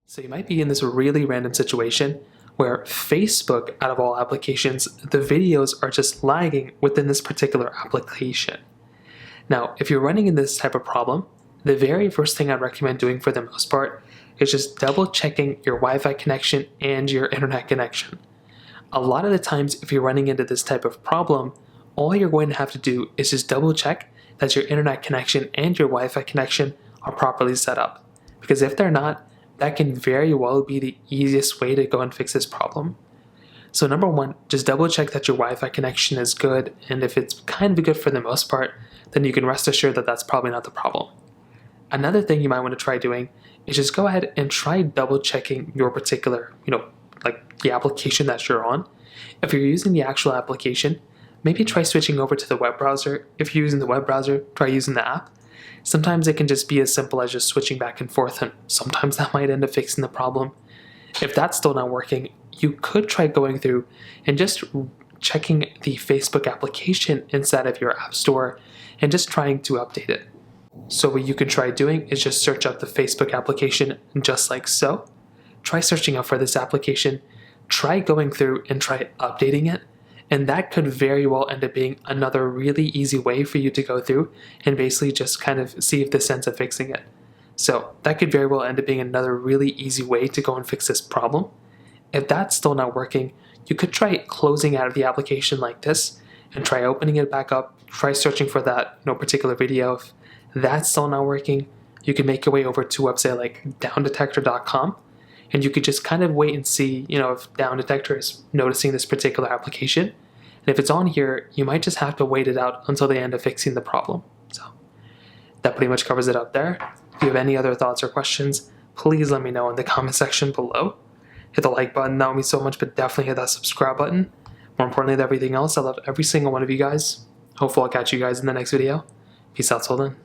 So you might be in this really random situation where Facebook, out of all applications, the videos are just lagging within this particular application. Now, if you're running into this type of problem, the very first thing I'd recommend doing for the most part is just double checking your Wi-Fi connection and your internet connection. A lot of the times, if you're running into this type of problem, all you're going to have to do is just double check that your internet connection and your Wi-Fi connection are properly set up. Because if they're not, that can very well be the easiest way to go and fix this problem. So number one, just double check that your Wi-Fi connection is good, and if it's kind of good for the most part, then you can rest assured that that's probably not the problem. Another thing you might want to try doing is just go ahead and try double checking your particular, like the application that you're on. If you're using the actual application, maybe try switching over to the web browser. If you're using the web browser, try using the app. Sometimes it can just be as simple as just switching back and forth, and sometimes that might end up fixing the problem. If that's still not working, you could try going through and just checking the Facebook application inside of your app store and just trying to update it. So what you can try doing is just search up the Facebook application just like so. Try searching up for this application, try going through and try updating it. And that could very well end up being another really easy way for you to go through and basically just kind of see if this ends up fixing it. So that could very well end up being another really easy way to go and fix this problem. If that's still not working, you could try closing out of the application like this and try opening it back up, try searching for that particular video. If that's still not working, you can make your way over to a website like downdetector.com. And you could just kind of wait and see, if Down Detector is noticing this particular application. And if it's on here, you might just have to wait it out until they end up fixing the problem. So that pretty much covers it up there. If you have any other thoughts or questions, please let me know in the comment section below. Hit the like button, that would mean so much, but definitely hit that subscribe button. More importantly than everything else, I love every single one of you guys. Hopefully I'll catch you guys in the next video. Peace out till then.